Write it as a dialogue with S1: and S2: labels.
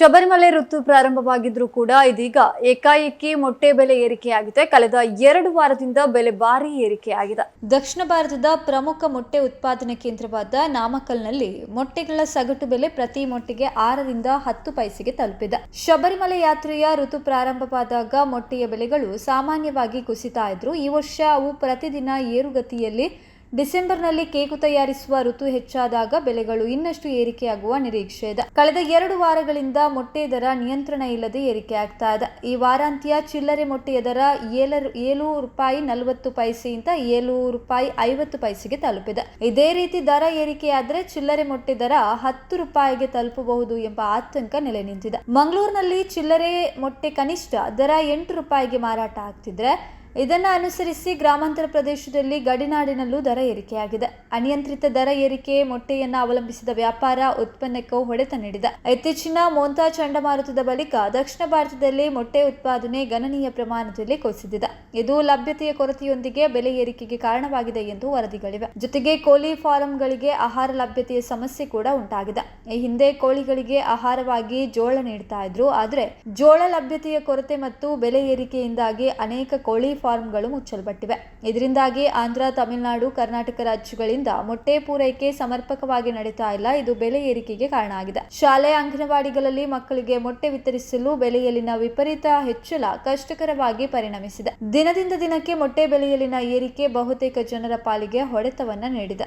S1: ಶಬರಿಮಲೆ ಋತು ಪ್ರಾರಂಭವಾಗಿದ್ರೂ ಕೂಡ ಇದೀಗ ಏಕಾಏಕಿ ಮೊಟ್ಟೆ ಬೆಲೆ ಏರಿಕೆಯಾಗಿದೆ. ಕಳೆದ 2 ವಾರದಿಂದ ಬೆಲೆ ಭಾರಿ ಏರಿಕೆಯಾಗಿದೆ. ದಕ್ಷಿಣ ಭಾರತದ ಪ್ರಮುಖ ಮೊಟ್ಟೆ ಉತ್ಪಾದನೆ ಕೇಂದ್ರವಾದ ನಾಮಕ್ಕಲ್ನಲ್ಲಿ ಮೊಟ್ಟೆಗಳ ಸಗಟು ಬೆಲೆ ಪ್ರತಿ ಮೊಟ್ಟೆಗೆ 6 ರಿಂದ 10 ಪೈಸೆಗೆ ತಲುಪಿದೆ. ಶಬರಿಮಲೆ ಯಾತ್ರೆಯ ಋತು ಪ್ರಾರಂಭವಾದಾಗ ಮೊಟ್ಟೆಯ ಬೆಲೆಗಳು ಸಾಮಾನ್ಯವಾಗಿ ಕುಸಿತಾ ಇದ್ರು. ಈ ವರ್ಷ ಅವು ಪ್ರತಿದಿನ ಏರುಗತಿಯಲ್ಲಿ ಡಿಸೆಂಬರ್ನಲ್ಲಿ ಕೇಕು ತಯಾರಿಸುವ ಋತು ಹೆಚ್ಚಾದಾಗ ಬೆಲೆಗಳು ಇನ್ನಷ್ಟು ಏರಿಕೆಯಾಗುವ ನಿರೀಕ್ಷೆ ಇದೆ. ಕಳೆದ 2 ವಾರಗಳಿಂದ ಮೊಟ್ಟೆ ದರ ನಿಯಂತ್ರಣ ಇಲ್ಲದೆ ಏರಿಕೆಯಾಗ್ತಾ ಇದೆ. ಈ ವಾರಾಂತ್ಯ ಚಿಲ್ಲರೆ ಮೊಟ್ಟೆಯ ದರ ₹7.40 ಇಂದ ₹7.50 ತಲುಪಿದೆ. ಇದೇ ರೀತಿ ದರ ಏರಿಕೆಯಾದರೆ ಚಿಲ್ಲರೆ ಮೊಟ್ಟೆ ದರ ₹10ಗೆ ತಲುಪಬಹುದು ಎಂಬ ಆತಂಕ ನೆಲೆ ನಿಂತಿದೆ. ಮಂಗಳೂರಿನಲ್ಲಿ ಚಿಲ್ಲರೆ ಮೊಟ್ಟೆ ಕನಿಷ್ಠ ದರ ₹8ಗೆ ಮಾರಾಟ ಆಗ್ತಿದ್ರೆ, ಇದನ್ನು ಅನುಸರಿಸಿ ಗ್ರಾಮಾಂತರ ಪ್ರದೇಶದಲ್ಲಿ ಗಡಿನಾಡಿನಲ್ಲೂ ದರ ಏರಿಕೆಯಾಗಿದೆ. ಅನಿಯಂತ್ರಿತ ದರ ಏರಿಕೆ ಮೊಟ್ಟೆಯನ್ನು ಅವಲಂಬಿಸಿದ ವ್ಯಾಪಾರ ಉತ್ಪನ್ನಕ್ಕೂ ಹೊಡೆತ ನೀಡಿದೆ. ಇತ್ತೀಚಿನ ಮೋಂತಾ ಚಂಡಮಾರುತದ ಬಳಿಕ ದಕ್ಷಿಣ ಭಾರತದಲ್ಲಿ ಮೊಟ್ಟೆ ಉತ್ಪಾದನೆ ಗಣನೀಯ ಪ್ರಮಾಣದಲ್ಲಿ ಕುಸಿದಿದೆ. ಇದು ಲಭ್ಯತೆಯ ಕೊರತೆಯೊಂದಿಗೆ ಬೆಲೆ ಏರಿಕೆಗೆ ಕಾರಣವಾಗಿದೆ ಎಂದು ವರದಿಗಳಿವೆ. ಜೊತೆಗೆ ಕೋಳಿ ಫಾರಂಗಳಿಗೆ ಆಹಾರ ಲಭ್ಯತೆಯ ಸಮಸ್ಯೆ ಕೂಡ ಉಂಟಾಗಿದೆ. ಈ ಹಿಂದೆ ಕೋಳಿಗಳಿಗೆ ಆಹಾರವಾಗಿ ಜೋಳ ನೀಡ್ತಾ ಇದ್ರು. ಆದರೆ ಜೋಳ ಲಭ್ಯತೆಯ ಕೊರತೆ ಮತ್ತು ಬೆಲೆ ಏರಿಕೆಯಿಂದಾಗಿ ಅನೇಕ ಕೋಳಿ ಫಾರ್ಮ್ಗಳು ಮುಚ್ಚಲ್ಪಟ್ಟಿವೆ. ಇದರಿಂದಾಗಿ ಆಂಧ್ರ, ತಮಿಳುನಾಡು, ಕರ್ನಾಟಕ ರಾಜ್ಯಗಳಿಂದ ಮೊಟ್ಟೆ ಪೂರೈಕೆ ಸಮರ್ಪಕವಾಗಿ ನಡೀತಾ ಇಲ್ಲ. ಇದು ಬೆಲೆ ಏರಿಕೆಗೆ ಕಾರಣ ಆಗಿದೆ. ಶಾಲೆ, ಅಂಗನವಾಡಿಗಳಲ್ಲಿ ಮಕ್ಕಳಿಗೆ ಮೊಟ್ಟೆ ವಿತರಿಸಲು ಬೆಲೆಯಲ್ಲಿನ ವಿಪರೀತ ಹೆಚ್ಚಳ ಕಷ್ಟಕರವಾಗಿ ಪರಿಣಮಿಸಿದೆ. ದಿನದಿಂದ ದಿನಕ್ಕೆ ಮೊಟ್ಟೆ ಬೆಲೆಯಲ್ಲಿನ ಏರಿಕೆ ಬಹುತೇಕ ಜನರ ಪಾಲಿಗೆ ಹೊಡೆತವನ್ನ ನೀಡಿದೆ.